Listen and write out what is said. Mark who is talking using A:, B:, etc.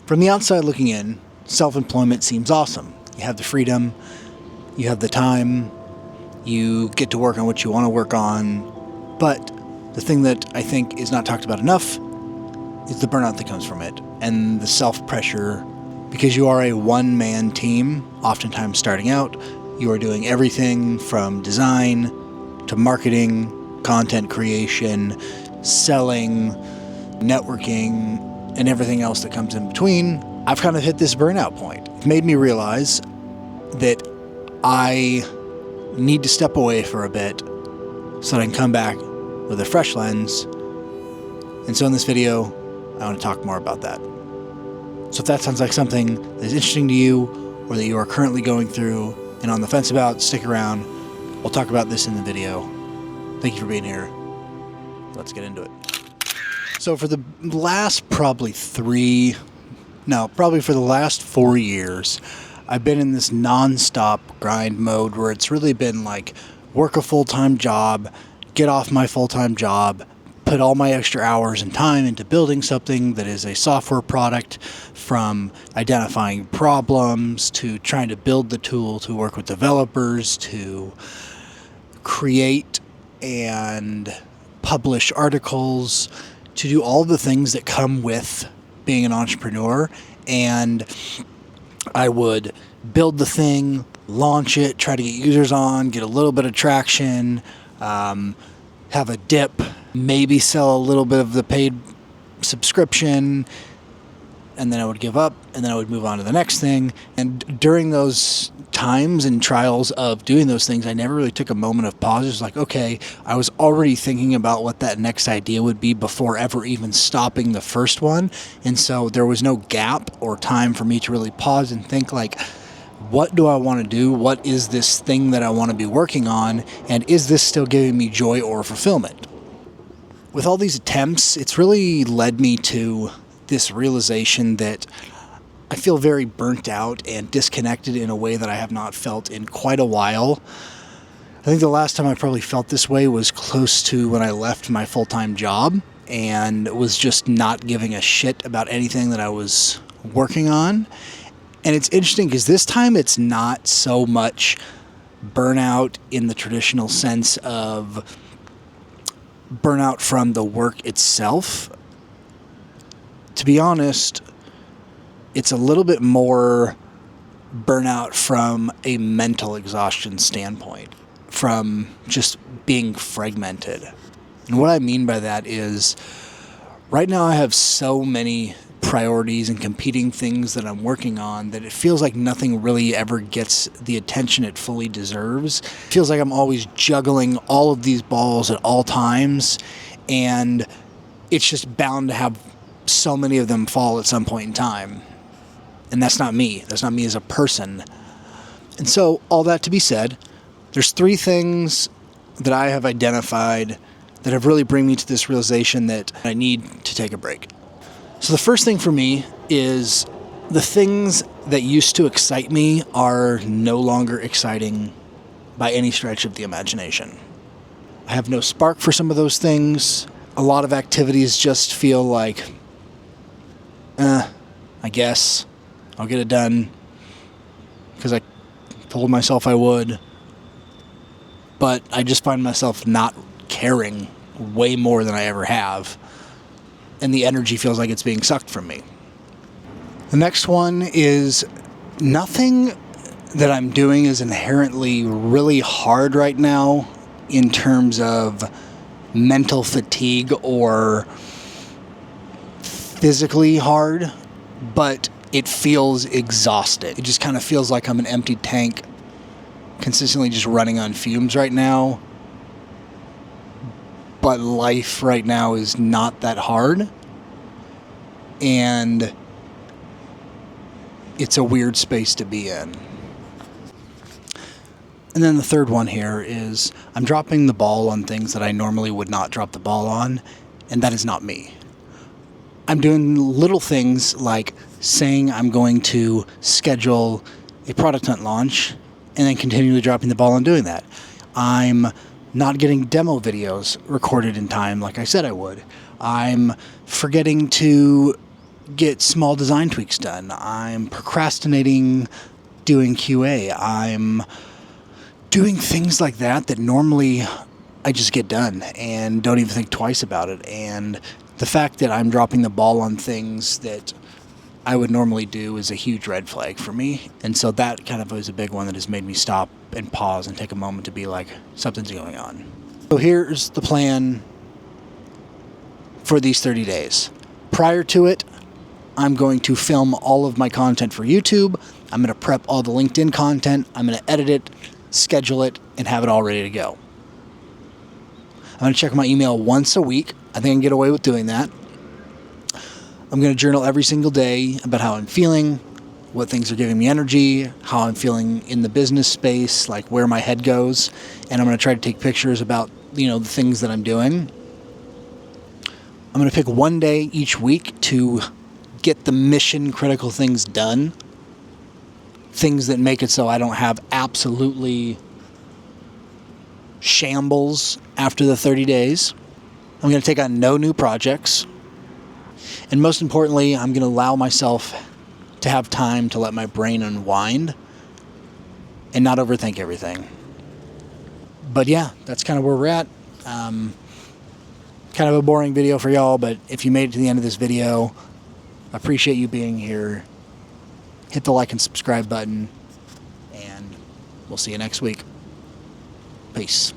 A: From the outside looking in, self-employment seems awesome. You have the freedom, you have the time, you get to work on what you want to work on, but the thing that I think is not talked about enough is the burnout that comes from it, and the self-pressure, because you are a one-man team, oftentimes starting out. You are doing everything from design to marketing, content creation, selling, networking, and everything else that comes in between. I've kind of hit this burnout point. It made me realize that I need to step away for a bit so that I can come back with a fresh lens. And so in this video, I want to talk more about that. So if that sounds like something that is interesting to you or that you are currently going through and on the fence about, stick around. We'll talk about this in the video. Thank you for being here. Let's get into it. So for the last for the last 4 years, I've been in this non-stop grind mode where it's really been like work a full-time job, get off my full-time job, put all my extra hours and time into building something that is a software product, from identifying problems to trying to build the tool to work with developers to create and publish articles, to do all the things that come with being an entrepreneur. And I would build the thing, launch it, try to get users on, get a little bit of traction, have a dip, maybe sell a little bit of the paid subscription, and then I would give up, and then I would move on to the next thing. And during those times and trials of doing those things, I never really took a moment of pause. It was like, okay, I was already thinking about what that next idea would be before ever even stopping the first one. And so there was no gap or time for me to really pause and think like, what do I want to do? What is this thing that I want to be working on? And is this still giving me joy or fulfillment? With all these attempts, it's really led me to this realization that I feel very burnt out and disconnected in a way that I have not felt in quite a while. I think the last time I probably felt this way was close to when I left my full-time job and was just not giving a shit about anything that I was working on. And it's interesting because this time it's not so much burnout in the traditional sense of burnout from the work itself. To be honest, it's a little bit more burnout from a mental exhaustion standpoint, from just being fragmented. And what I mean by that is, right now I have so many priorities and competing things that I'm working on that it feels like nothing really ever gets the attention it fully deserves. It feels like I'm always juggling all of these balls at all times, and it's just bound to have so many of them fall at some point in time. And that's not me. That's not me as a person. And so, all that to be said, there's 3 things that I have identified that have really bring me to this realization that I need to take a break. So the first thing for me is the things that used to excite me are no longer exciting by any stretch of the imagination. I have no spark for some of those things. A lot of activities just feel like, I guess I'll get it done because I told myself I would. But I just find myself not caring way more than I ever have. And the energy feels like it's being sucked from me. The next one is nothing that I'm doing is inherently really hard right now in terms of mental fatigue or physically hard, but it feels exhausted. It just kind of feels like I'm an empty tank consistently just running on fumes right now. But life right now is not that hard. And it's a weird space to be in. And then the third one here is I'm dropping the ball on things that I normally would not drop the ball on, and that is not me. I'm doing little things like saying I'm going to schedule a product hunt launch and then continually dropping the ball on doing that. I'm not getting demo videos recorded in time like I said I would. I'm forgetting to get small design tweaks done. I'm procrastinating doing QA. I'm doing things like that normally I just get done and don't even think twice about it. And the fact that I'm dropping the ball on things that I would normally do is a huge red flag for me. And so that kind of was a big one that has made me stop and pause and take a moment to be like, something's going on. So here's the plan for these 30 days. Prior to it, I'm going to film all of my content for YouTube. I'm going to prep all the LinkedIn content. I'm going to edit it, schedule it, and have it all ready to go. I'm going to check my email once a week. I think I can get away with doing that. I'm going to journal every single day about how I'm feeling, what things are giving me energy, how I'm feeling in the business space, like where my head goes. And I'm going to try to take pictures about, the things that I'm doing. I'm going to pick one day each week to get the mission critical things done. Things that make it so I don't have absolutely shambles after the 30 days. I'm going to take on no new projects. And most importantly, I'm going to allow myself to have time to let my brain unwind and not overthink everything. But yeah, that's kind of where we're at. Kind of a boring video for y'all, but if you made it to the end of this video, I appreciate you being here. Hit the like and subscribe button, and we'll see you next week. Peace.